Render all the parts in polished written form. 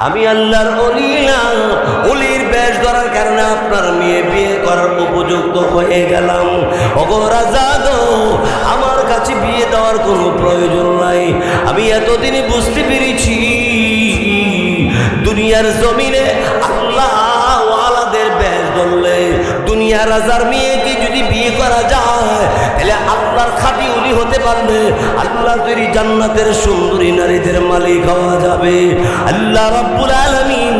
আমি আল্লাহর ওলি না, ওলির বেশ ধরার কারণে আপনার মেয়ে বিয়ে করার উপযুক্ত হয়ে গেলাম। ওগো রাজা গো, আমার কাছে বিয়ে দেওয়ার কোনো প্রয়োজন নাই। আমি এতদিন বুঝতে পেরেছি দুনিয়ার জমিনে আল্লাহ ওয়ালাদের বেশ ধরলে দুনিয়া রাজার মেয়েকে যদি বিয়ে করা যায় তাহলে আল্লাহর খাঁটি ওলি হতে পারবে, আল্লাহর তৈরি জান্নাতের সুন্দরী নারীদের মালিক হওয়া যাবে। আল্লাহ রাব্বুল আলামিন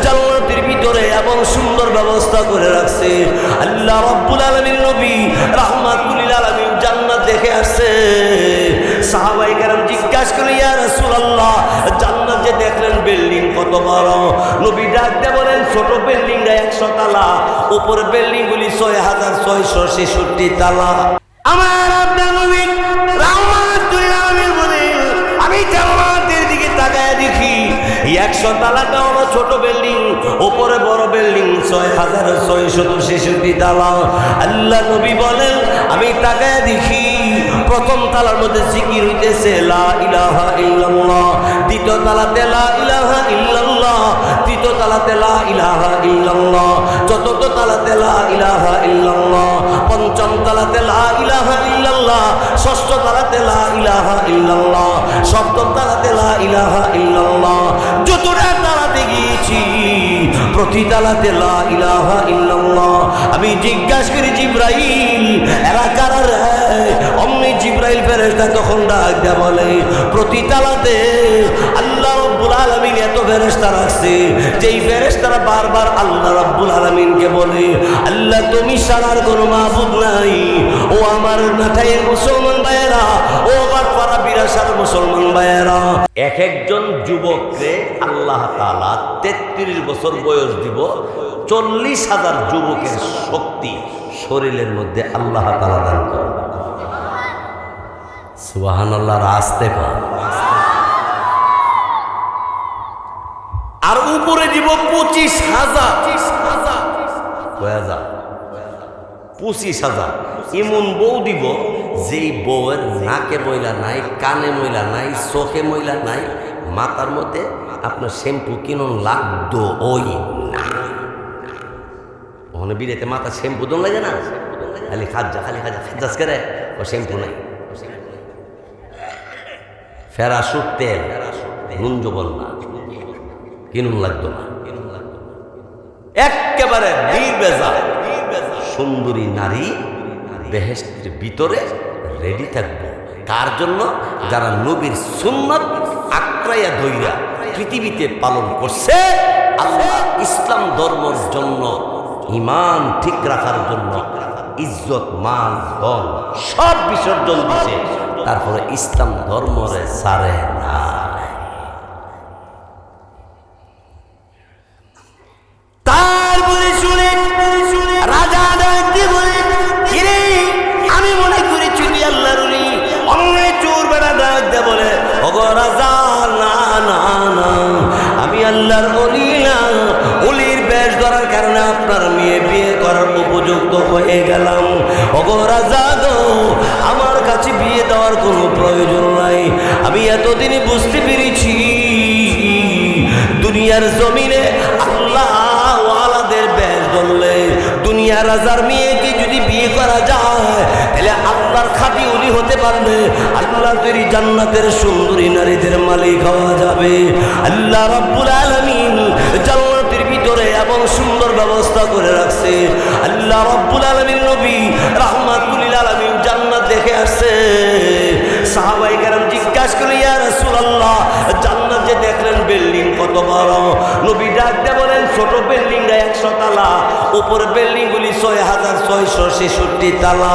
জান্নাতের ভিতরে এমন সুন্দর ব্যবস্থা করে রাখছে। আল্লাহ রাব্বুল আলামিন নবী রাহমাতুল লিল আলামিন জান্নাত দেখে আসছে। সাহাবায়ে কেরাম জিজ্ঞাসা করে, ইয়া রাসূলুল্লাহ, জান্নাত যে দেখলেন বিল্ডিং কত বড়? নবী ডাক দিয়ে বলেন, ছোট বিল্ডিংটা 100 তালা, উপর বিল্ডিং গুলি 6666 তালা। আমার আপনার নবী রাহমাতুল লিল আলামিন বলেন, আমি জান্নাতের দিকে তাকায় দেখি 100 তালাটা হলো ছোট বিল্ডিং, উপরে বড় বিল্ডিং 6666 তালা। আল্লাহ নবী বলেন, আমি তাকায় দেখি প্রথম তালার মধ্যে জিকির হইতেছে লা ইলাহা ইল্লাল্লাহ, দ্বিতীয় তালাতে লা ইলাহা ইল্লাল্লাহ, তৃতীয় তালাতে লা ইলাহা ইল্লাল্লাহ, চতুর্থ তালাতে লা ইলাহা ইল্লাল্লাহ, পঞ্চম তালাতে লা ইলাহা ইল্লাল্লাহ, ষষ্ঠ তালাতে লা ইলাহা ইল্লাল্লাহ, সপ্তম তালাতে লা ইলাহা ইল্লাল্লাহ। যতটা তালাতে গিয়েছি প্রতি তালাতে লা ইলাহা ইল্লাল্লাহ। আমি জিজ্ঞাসা করি, জিবরাইল এরা কারা রে? অমনি জিবরাইল ফেরেশতা তখন ডাক দেয়া বলে, প্রতি তালাতে আল্লাহ রাব্বুল আলামিন এত ফেরেশতা রাখছে যেই ফেরেশতারা বারবার আল্লাহ রাব্বুল আলামিনকে বলে, আল্লাহ তুমি ছাড়ার কোনো মাবুদ নাই। ও আমার নাটাইয়ের মুসলমান ভাইয়েরা, ও আমার পাড়া বিরাসার মুসলমান ভাইয়েরা, এক একজন যুবককে আল্লাহ তাআলা 33 বছর বয়স দিব, 40,000 যুবকের শক্তি শরীরের মধ্যে আল্লাহ তাআলা দান করেন। সুবহানাল্লাহ, রাস্তে পা। আর উপরে দিব 25,000, 25,000 এমন বউ দিব যেই বউয়ের নাকে ময়লা নাই, কানে ময়লা নাই, চোখে ময়লা নাই, মাথার মধ্যে আপনার শ্যাম্পু কিনুন লাগতো ওই না। ওখানে বিরেতে মাথা শ্যাম্পু দন লাগে না, খালি খাজা করে ও শ্যাম্পু নাই। ফেরাসুট তেল নুন জবল না, কিনুন লাগতো না। একেবারে নির্বেজা সুন্দরী নারী বেহেশতের ভিতরে রেডি থাকবো। কার জন্য? যারা নবীর সুন্নাত আঁকড়াইয়া ধইরা পৃথিবীতে পালন করছে, আল্লাহ ইসলাম ধর্মের জন্য, ঈমান ঠিক রাখার জন্য ইজ্জত মাল ধন সব বিসর্জন দিছে, তারপরে ইসলাম ধর্মরে ছাড়ে না। তারপরে শুনে রাজা ডাকতে বলে, কিরে আমি মনে করি চুরি আল্লাহর ওলি। অন্য চোর বেড়া ডাকতে বলে, ওগো রাজা, না না না, আমি আল্লাহর ওলি না, ওলির বেশ ধরার কারণে আপনার মেয়ে বিয়ে করার উপযুক্ত হয়ে গেলাম। ওগো রাজা গো, আমার কাছে বিয়ে দেওয়ার কোনো প্রয়োজন নাই। আমি এতদিন বুঝতে পেরেছি দুনিয়ার জমিনে আল্লাহ ওয়ালাদের বেশ ধরলে দুনিয়া রাজার মেয়েকে যদি বিয়ে করা যায় তাহলে আল্লাহর খাঁটি ওলি হতে পারবে, আল্লাহর তৈরি জান্নাতের সুন্দরী নারীদের মালিক হওয়া যাবে। আল্লাহ রাব্বুল আলামিন জান্নাতের ভিতরে এমন সুন্দর ব্যবস্থা করে রাখছে। আল্লাহ রাব্বুল আলামিন নবী রাহমাতুল লিল আলামিন জান্নাত দেখে আসছে। সাহাবায়ে কেরাম জিজ্ঞাসা করে, ইয়া রাসূলুল্লাহ, জান্নাত যে দেখলেন বিল্ডিং কত বড়? নবী ডাক দিয়ে বলেন, ছোট বিল্ডিংটা 100 তালা, উপর বিল্ডিং গুলি 6666 তালা।